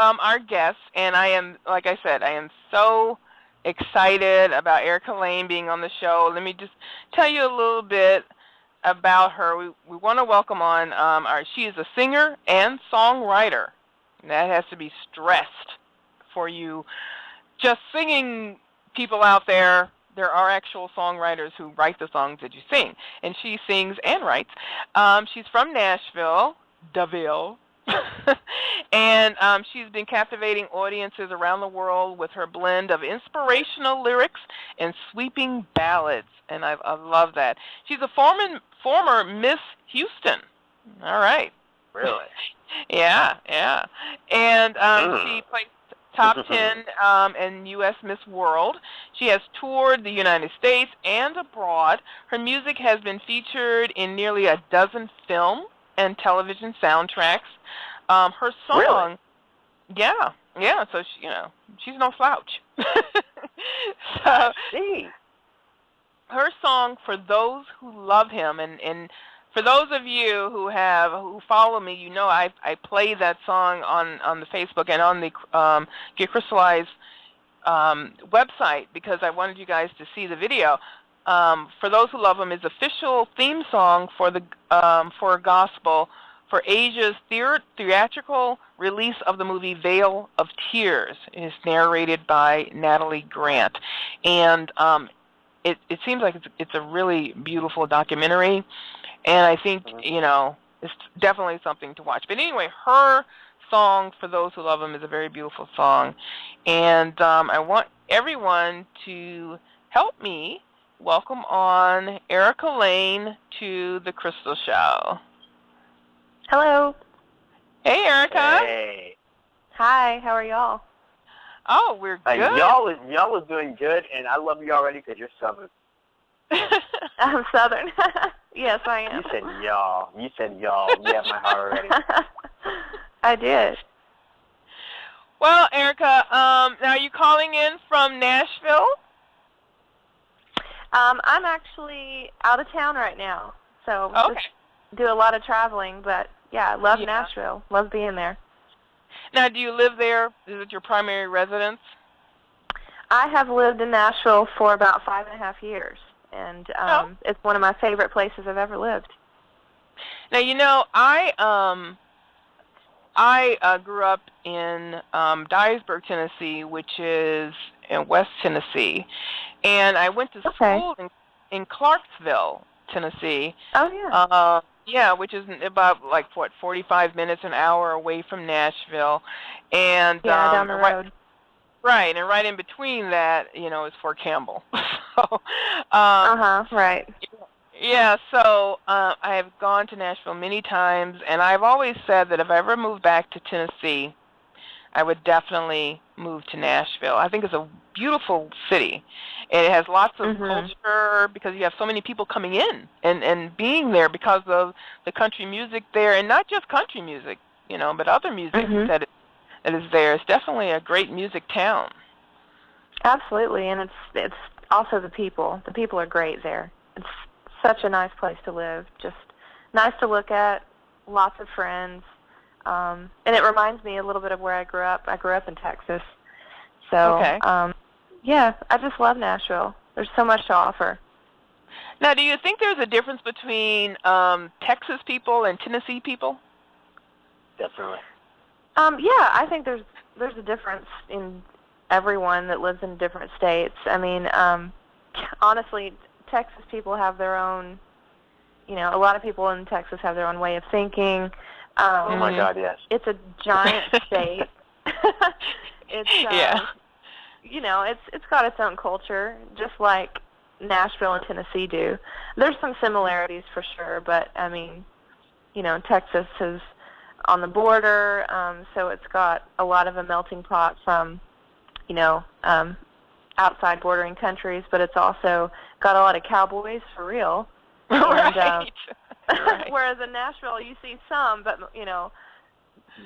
our guest, and I am, like I said, I am so excited about Erica Lane being on the show. Let me just tell you a little bit about her. We want to welcome on she is a singer and songwriter. And that has to be stressed for you just singing people out there. There are actual songwriters who write the songs that you sing, and she sings and writes. She's from Nashville, DeVille, and she's been captivating audiences around the world with her blend of inspirational lyrics and sweeping ballads, and I love that. She's a former Miss Houston. All right. Really? Yeah. And she placed top 10 in U.S. Miss World. She has toured the United States and abroad. Her music has been featured in nearly a dozen film and television soundtracks. Her song, really? yeah. So she's no slouch. I see. Her song, "For Those Who Love Him," and for those of you who follow me, you know I play that song on the Facebook and on the Get Crystallized website because I wanted you guys to see the video. "For Those Who Love Him" is official theme song for the for gospel for Asia's theatrical release of the movie Veil of Tears. It is narrated by Natalie Grant, and it seems like it's a really beautiful documentary. And I think, it's definitely something to watch. But anyway, her song, "For Those Who Love Him," is a very beautiful song. And I want everyone to help me welcome on Erica Lane to the Crystal Show. Hello. Hey, Erica. Hey. Hi, how are y'all? Oh, we're good. Y'all was doing good, and I love you already because you're Southern. I'm Southern. Yes, I am. You said y'all. You have my heart already. I did. Well, Erica, now are you calling in from Nashville? I'm actually out of town right now, so just do a lot of traveling. But yeah, I love Nashville. Love being there. Now, do you live there? Is it your primary residence? I have lived in Nashville for about 5.5 years. And it's one of my favorite places I've ever lived. Now, I grew up in Dyersburg, Tennessee, which is in West Tennessee, and I went to school in Clarksville, Tennessee. Oh, yeah. Which is about 45 minutes, an hour away from Nashville, and down the road. Right, and right in between that, is Fort Campbell. So, right. Yeah, so I have gone to Nashville many times, and I've always said that if I ever moved back to Tennessee, I would definitely move to Nashville. I think it's a beautiful city. It has lots of culture because you have so many people coming in and being there because of the country music there, and not just country music, but other music that is there. It's definitely a great music town. Absolutely, and it's also the people. The people are great there. It's such a nice place to live. Just nice to look at. Lots of friends, and it reminds me a little bit of where I grew up. I grew up in Texas, so yeah, I just love Nashville. There's so much to offer. Now, do you think there's a difference between Texas people and Tennessee people? Definitely. Yeah, I think there's a difference in everyone that lives in different states. I mean, honestly, Texas people have their own, a lot of people in Texas have their own way of thinking. Oh my God, yes. It's a giant state. It's it's got its own culture, just like Nashville and Tennessee do. There's some similarities for sure, but I mean, Texas is on the border, so it's got a lot of a melting pot from, outside bordering countries, but it's also got a lot of cowboys for real. Right. And, whereas in Nashville, you see some, but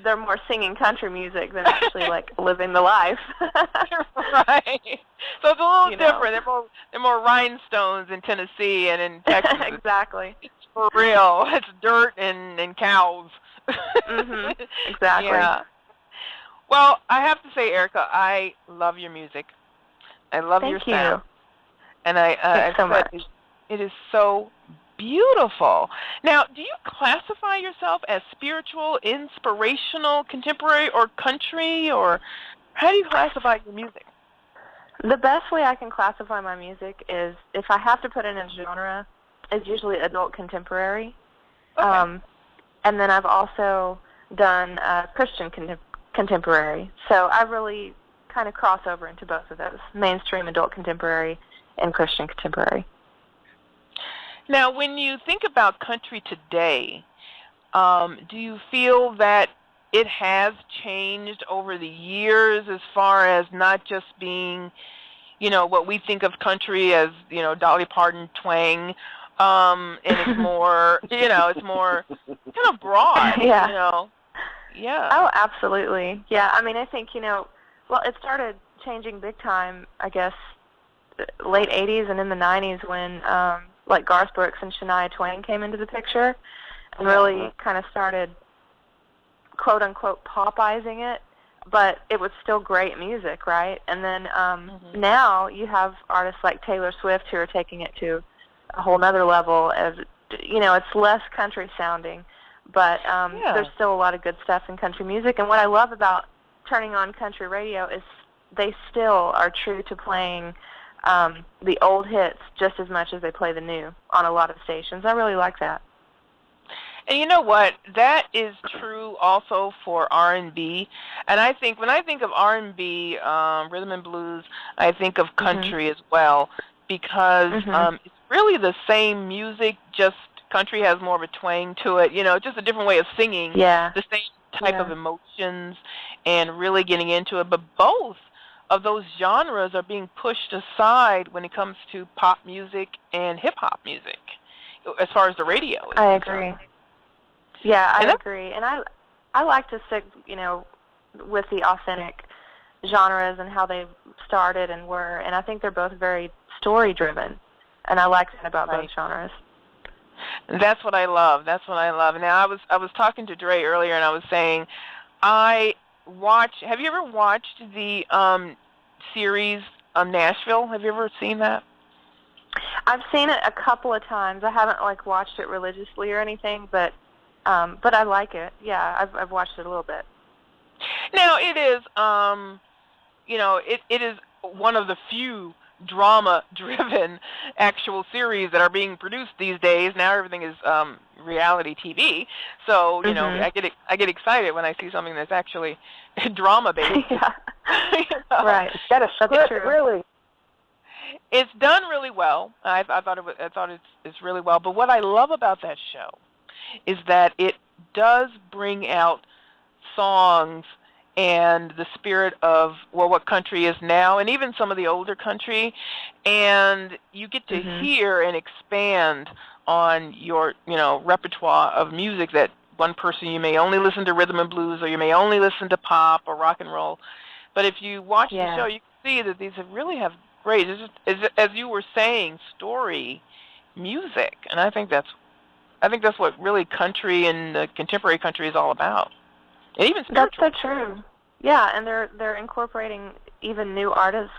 they're more singing country music than actually living the life. Right. So it's a little different. They're more rhinestones in Tennessee and in Texas. Exactly. It's for real. It's dirt and cows. Exactly. Yeah. Well, I have to say, Erica, I love your music. I love your Thank you. sound. And Thanks so much. it is so beautiful. Now, do you classify yourself as spiritual, inspirational, contemporary, or country, or how do you classify your music? The best way I can classify my music is, if I have to put it in a genre, is usually adult contemporary. Okay. And then I've also done Christian contemporary. So I really kind of cross over into both of those, mainstream adult contemporary and Christian contemporary. Now, when you think about country today, do you feel that it has changed over the years as far as not just being, what we think of country as, Dolly Parton twang, and it's more, it's more kind of broad, Yeah. Yeah. Oh, absolutely. Yeah, I mean, I think, well, it started changing big time, I guess, late 80s and in the 90s when, like Garth Brooks and Shania Twain came into the picture and really kind of started, quote-unquote, popizing it, but it was still great music, right? And then now you have artists like Taylor Swift who are taking it to a whole nother level. As it's less country sounding, but there's still a lot of good stuff in country music. And what I love about turning on country radio is they still are true to playing the old hits just as much as they play the new on a lot of stations. I really like that. And you know what? That is true also for R&B. And I think when I think of R&B, rhythm and blues, I think of country as well, because it's really the same music, just country has more of a twang to it, just a different way of singing, the same type of emotions and really getting into it. But both of those genres are being pushed aside when it comes to pop music and hip-hop music, as far as the radio is concerned. Agree. Yeah, I agree. And I like to stick, with the authentic genres and how they started and were. And I think they're both very story-driven. And I like that about both genres. That's what I love. That's what I love. Now, I was talking to Dre earlier, and I was saying, have you ever watched the series Nashville? Have you ever seen that? I've seen it a couple of times. I haven't watched it religiously or anything, but I like it. Yeah, I've watched it a little bit. Now it is, it is one of the few drama-driven actual series that are being produced these days. Now everything is reality TV, so I get excited when I see something that's actually drama-based. Right. That is really. It's done really well. I thought it's really well. But what I love about that show is that it does bring out songs and the spirit of what country is now, and even some of the older country, and you get to hear and expand on your repertoire of music. That one person, you may only listen to rhythm and blues, or you may only listen to pop or rock and roll, but if you watch the show, you can see that these really have great, as you were saying, story music, and I think that's what really country and contemporary country is all about. And even spiritual. That's so true. Yeah, and they're incorporating even new artists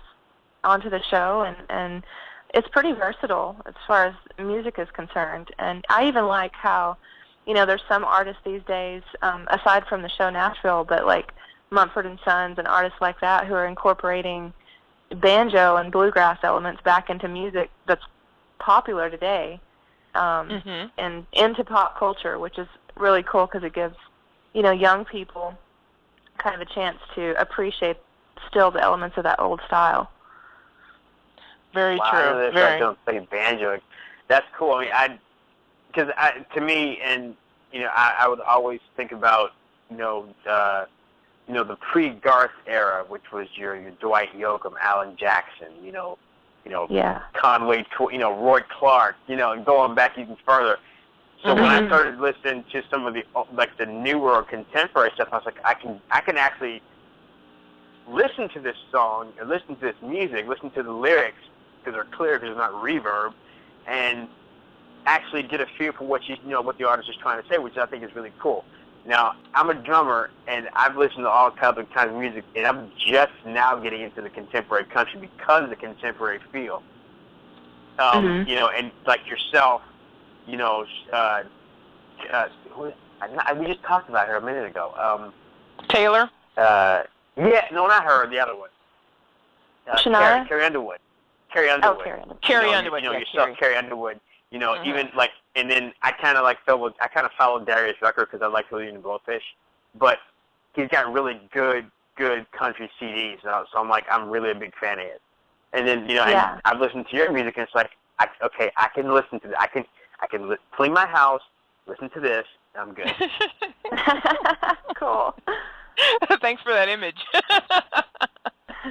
onto the show, and it's pretty versatile as far as music is concerned. And I even like how, there's some artists these days, aside from the show Nashville, but like Mumford and Sons and artists like that who are incorporating banjo and bluegrass elements back into music that's popular today, and into pop culture, which is really cool because it gives young people kind of a chance to appreciate still the elements of that old style. Very true. I Very. Don't play banjo. That's cool. I mean, to me, and I would always think about the pre-Garth era, which was your Dwight Yoakam, Alan Jackson, Conway, Roy Clark, and going back even further. So when I started listening to some of the newer contemporary stuff, I was like, I can actually listen to this song and listen to this music, listen to the lyrics because they're clear, because there's not reverb, and actually get a feel for what the artist is trying to say, which I think is really cool. Now, I'm a drummer, and I've listened to all kinds of music, and I'm just now getting into the contemporary country because of the contemporary feel. You know, and like yourself, you know, we just talked about her a minute ago. Taylor? Yeah, no, not her, the other one. Shania? Carrie Underwood. Carrie Underwood. Oh, Carrie Underwood. Carrie Underwood. You know, Yeah, yourself, Carrie Underwood. You know, even like, and then I kind of followed Darius Rucker because I like Hootie and the Blowfish, but he's got really good country CDs. So I'm like, I'm really a big fan of it. And then, you know, I've listened to your music, and it's like, I can listen to that. I can clean my house, listen to this, and I'm good. Cool. Thanks for that image.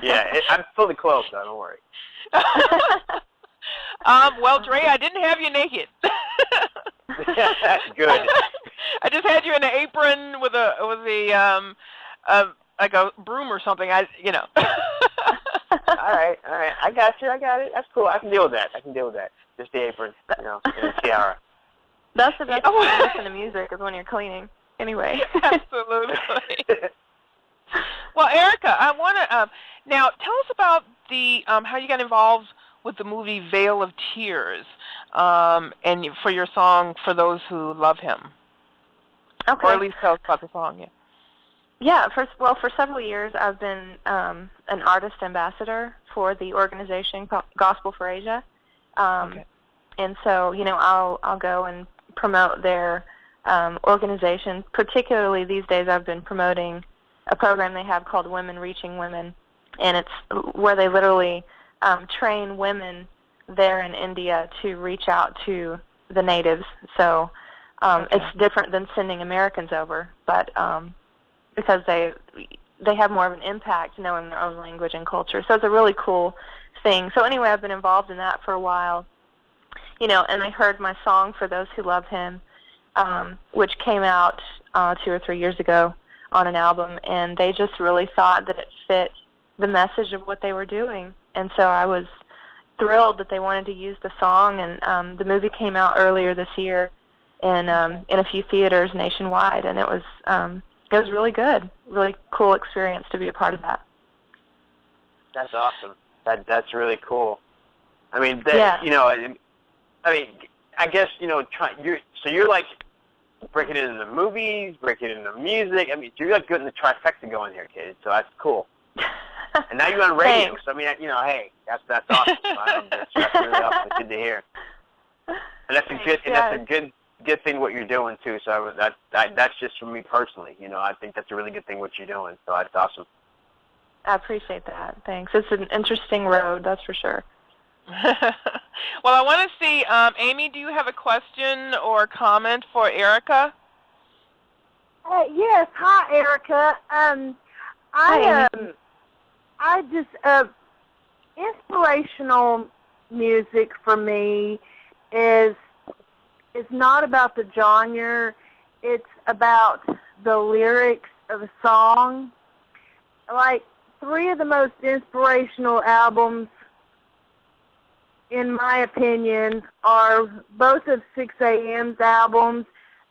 Yeah, I'm fully clothed, so don't worry. Well, Dre, I didn't have you naked. Good. I just had you in an apron with a like a broom or something. You know. All right. I got it. That's cool. I can deal with that. Just the apron, you know, and a tiara. That's the best way to listen to music is when you're cleaning. Anyway. Absolutely. Well, Erica, I want to now tell us about the how you got involved with the movie Veil of Tears, and for your song "For Those Who Love Him." Okay. Or at least tell us about the song. Yeah. Yeah. For several years, I've been an artist ambassador for the organization called Gospel for Asia, and so you know I'll go and promote their organization. Particularly these days, I've been promoting a program they have called Women Reaching Women, and it's where they literally train women there in India to reach out to the natives. So it's different than sending Americans over, but because they have more of an impact knowing their own language and culture. So it's a really cool thing. So anyway, I've been involved in that for a while, you know, and I heard my song "For Those Who Love Him," which came out 2 or 3 years ago on an album, and they just really thought that it fit the message of what they were doing. And so I was thrilled that they wanted to use the song, and the movie came out earlier this year in a few theaters nationwide, and it was really good, really cool experience to be a part of that. That's awesome. That's really cool. I mean, you know, I mean, I guess, you know, you're like breaking into the movies, breaking into music. I mean, you're like getting the trifecta going here, kid. So that's cool. And now you're on radio. Thanks. So I mean, you know, hey, that's awesome. That's really awesome. It's good to hear. And that's a good thing what you're doing too. So that's just for me personally. You know, I think that's a really good thing what you're doing. So that's awesome. I appreciate that. Thanks. It's an interesting road, that's for sure. Well, I want to see, Amy, do you have a question or comment for Erica? Yes. Hi, Erica. I just inspirational music for me is not about the genre. It's about the lyrics of a song. Like 3 of the most inspirational albums, in my opinion, are both of 6 a.m.'s albums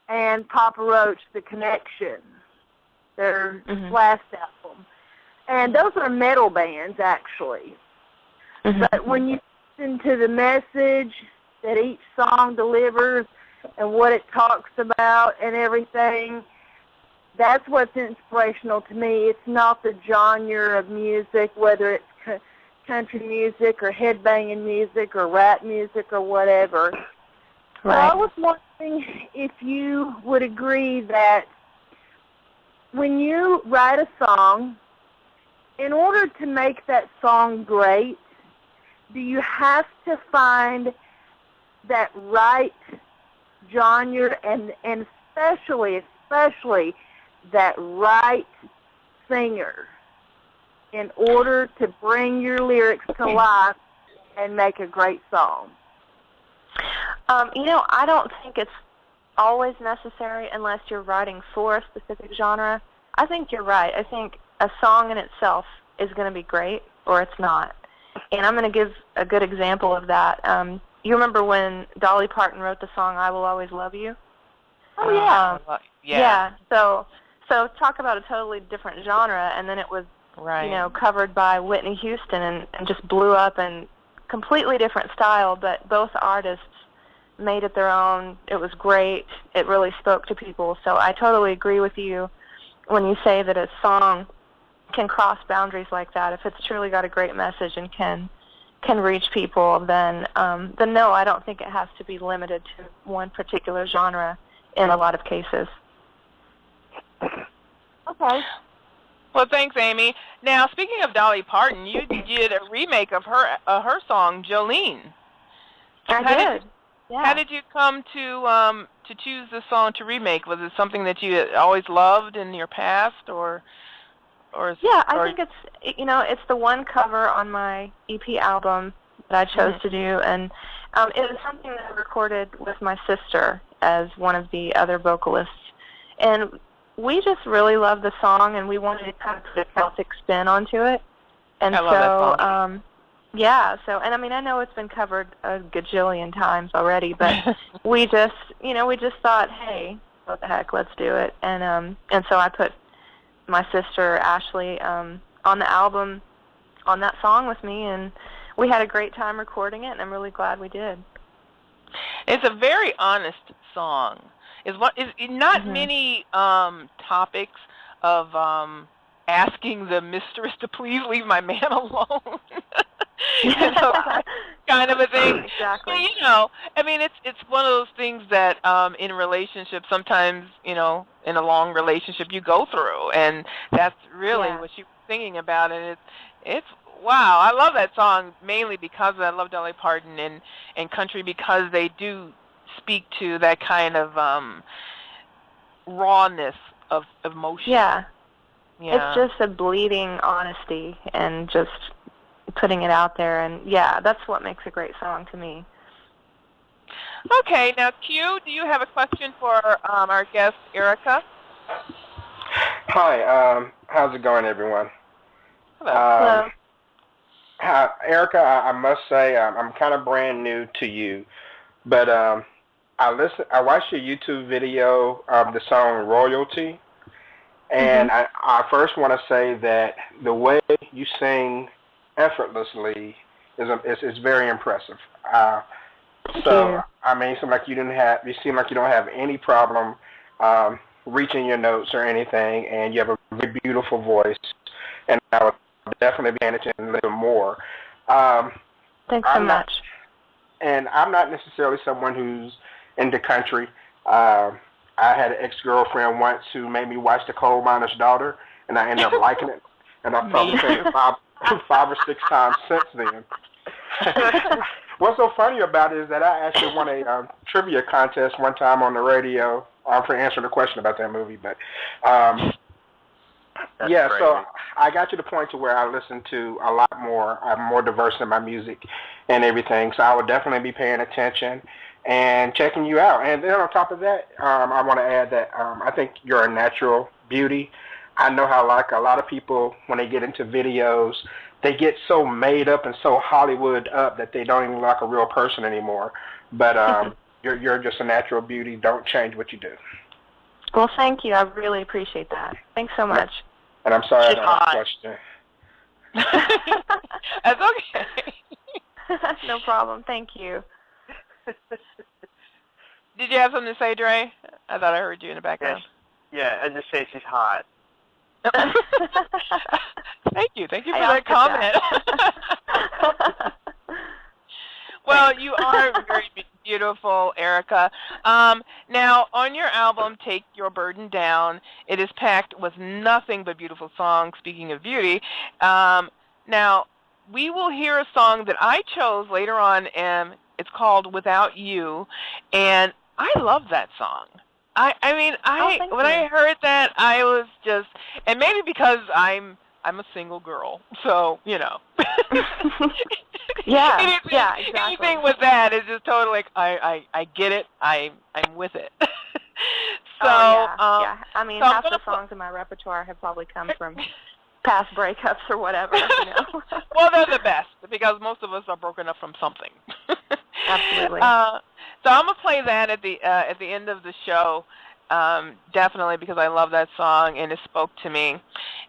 and Papa Roach, The Connection, their last album. And those are metal bands, actually. But when you listen to the message that each song delivers and what it talks about and everything, that's what's inspirational to me. It's not the genre of music, whether it's country music or headbanging music or rap music or whatever. Right. So I was wondering if you would agree that when you write a song, in order to make that song great, do you have to find that right genre and especially that right singer in order to bring your lyrics to life and make a great song? You know, I don't think it's always necessary unless you're writing for a specific genre. I think you're right. I think a song in itself is going to be great or it's not. And I'm going to give a good example of that. You remember when Dolly Parton wrote the song "I Will Always Love You"? Oh yeah. So talk about a totally different genre, and then it was covered by Whitney Houston and just blew up and completely different style, but both artists made it their own. It was great. It really spoke to people. So I totally agree with you when you say that a song can cross boundaries like that. If it's truly got a great message and can reach people, then no, I don't think it has to be limited to one particular genre in a lot of cases. Okay. Well, thanks, Amy. Now, speaking of Dolly Parton, you did a remake of her song, Jolene. I did. How did you come to choose this song to remake? Was it something that you always loved in your past, or? I think it's the one cover on my EP album that I chose to do, and it was something that I recorded with my sister as one of the other vocalists, and we just really loved the song, and we wanted to kind of put a Celtic spin onto it, and I love that song. And I mean, I know it's been covered a gajillion times already, but we just thought, hey, what the heck, let's do it, and so I put my sister Ashley on the album on that song with me, and we had a great time recording it, and I'm really glad we did. It's a very honest song. Is not many topics of asking the mistress to please leave my man alone. Kind of a thing. Exactly. I mean, it's one of those things that in relationships, sometimes, in a long relationship you go through, and that's really what she was singing about, and it's wow. I love that song mainly because I love Dolly Parton and country, because they do speak to that kind of rawness of emotion. Yeah. It's just a bleeding honesty and just putting it out there, and that's what makes a great song to me. Okay, now Q, do you have a question for our guest Erica? Hi, how's it going, everyone? Hello. Hello. Erica, I must say I'm kind of brand new to you, but I watched your YouTube video of the song Royalty, and I first want to say that the way you sing effortlessly is very impressive. So I mean, it seems like you don't have any problem reaching your notes or anything, and you have a very beautiful voice, and I would definitely be paying attention a little more. Thanks so much. And I'm not necessarily someone who's into country. I had an ex-girlfriend once who made me watch The Coal Miner's Daughter, and I ended up liking it, and I've probably seen it five or six times since then. What's so funny about it is that I actually won a trivia contest one time on the radio for answering a question about that movie. But so I got to the point to where I listen to a lot more. I'm more diverse in my music and everything. So I would definitely be paying attention and checking you out. And then on top of that, I want to add that I think you're a natural beauty. I know how, like, a lot of people, when they get into videos, they get so made up and so Hollywood up that they don't even look like a real person anymore. But you're just a natural beauty. Don't change what you do. Well, thank you. I really appreciate that. Thanks so much. And I'm sorry I don't have a question. That's okay. No problem. Thank you. Did you have something to say, Dre? I thought I heard you in the background. Yeah, I just say she's hot. Thank you for that comment. Well, you are very beautiful, Erica. Now, on your album, Take Your Burden Down, it is packed with nothing but beautiful songs, speaking of beauty. Now, we will hear a song that I chose later on, and it's called Without You, and I love that song. When I heard that, I was just, and maybe because I'm a single girl, so exactly. Anything with that is just totally like I get it. I'm with it. So I mean, half the songs in my repertoire have probably come from past breakups or whatever. Well, they're the best because most of us are broken up from something. Absolutely. So I'm gonna play that at the end of the show, definitely, because I love that song and it spoke to me.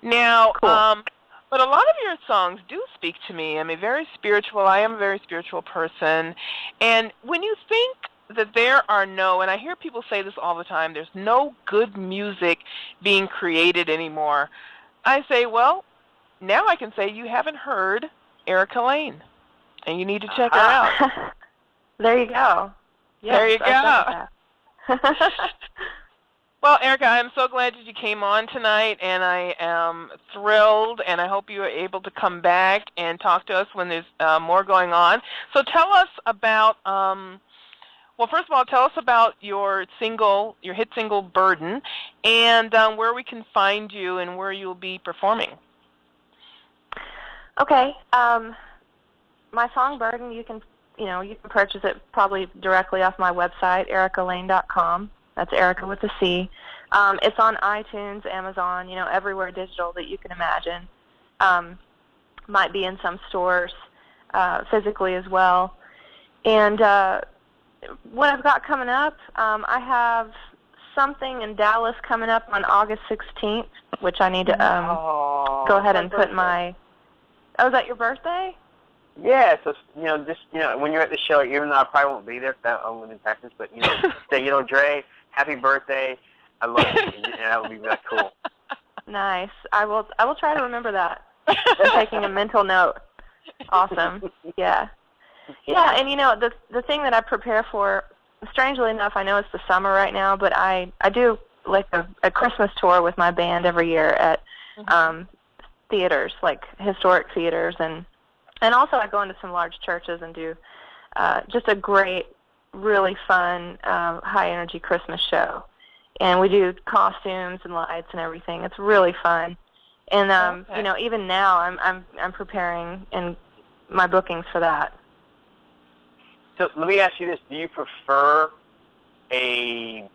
Now, Cool. but a lot of your songs do speak to me. I mean, very spiritual. I am a very spiritual person. And when you think that there are no, and I hear people say this all the time, there's no good music being created anymore, I say, well, now I can say you haven't heard Erica Lane, and you need to check her out. There you go. Yes, There you I second that. Well, Erica, I'm so glad that you came on tonight, and I am thrilled, and I hope you are able to come back and talk to us when there's more going on. So tell us about, well, first of all, tell us about your single, your hit single, Burden, and where we can find you and where you'll be performing. Okay. My song Burden, you can purchase it probably directly off my website, ericalane.com. That's Erica with a C. It's on iTunes, Amazon, everywhere digital that you can imagine. Might be in some stores physically as well. And what I've got coming up, I have something in Dallas coming up on August 16th, which I need to go ahead and put my... Oh, is that your birthday? Yeah, so when you're at the show, even though I probably won't be there, if that I'm in Texas, but say, Dre, happy birthday. I love you. And that would be really cool. Nice. I will try to remember that. I'm taking a mental note. Awesome. Yeah. Yeah, and the thing that I prepare for, strangely enough, I know it's the summer right now, but I do like a Christmas tour with my band every year at theaters, like historic theaters, and also I go into some large churches and do just a great, really fun, high-energy Christmas show. And we do costumes and lights and everything. It's really fun. And even now I'm preparing in my bookings for that. So let me ask you this: do you prefer a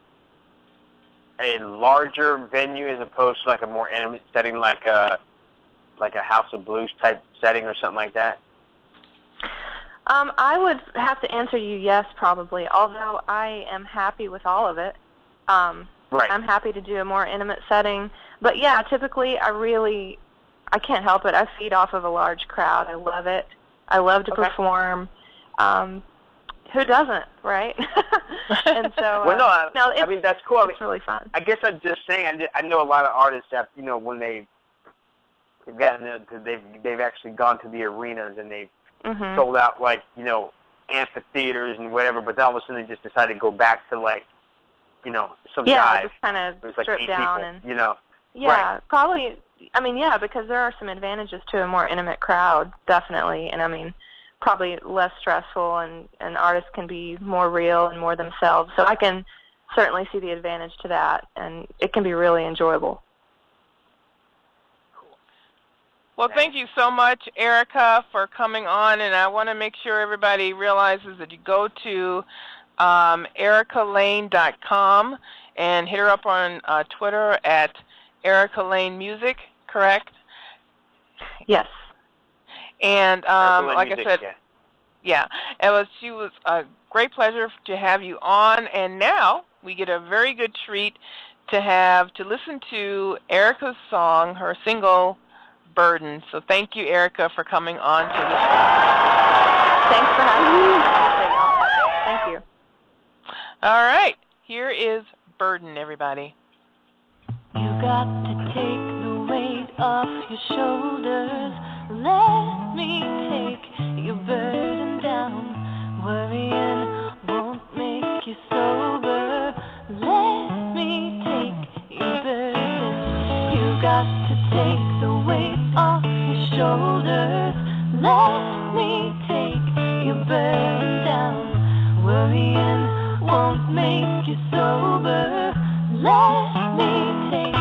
larger venue as opposed to like a more intimate setting, like a House of Blues type setting or something like that? I would have to answer you yes, probably, although I am happy with all of it. Right. I'm happy to do a more intimate setting. But, yeah, typically I can't help it. I feed off of a large crowd. I love it. I love to perform. Who doesn't, right? And so, well, no, I mean, that's cool. It's really fun. I guess I'm just saying, I know a lot of artists that, when they've actually gone to the arenas and they've sold out, like, amphitheaters and whatever, but then all of a sudden they just decided to go back to, like, some guys. Just kind of like strip down people, Yeah, right. probably. I mean, yeah, because there are some advantages to a more intimate crowd, definitely. And I mean, probably less stressful, and artists can be more real and more themselves. So I can certainly see the advantage to that, and it can be really enjoyable. Well, thank you so much, Erica, for coming on, and I want to make sure everybody realizes that you go to ericalane.com and hit her up on Twitter at Erica Lane Music, correct? Yes. And like Music, I said, yeah, she was a great pleasure to have you on, and now we get a very good treat to listen to Erica's song, her single, Burden. So thank you, Erica, for coming on to the show. Thanks for having me. Thank you. All right, here is Burden, everybody. You got to take the weight off your shoulders. Let me take your burden down. Worrying won't make you sober. Let me take your burden. You got to take the weight off your shoulders. Let me take your burden down. Worrying won't make you sober. Let me take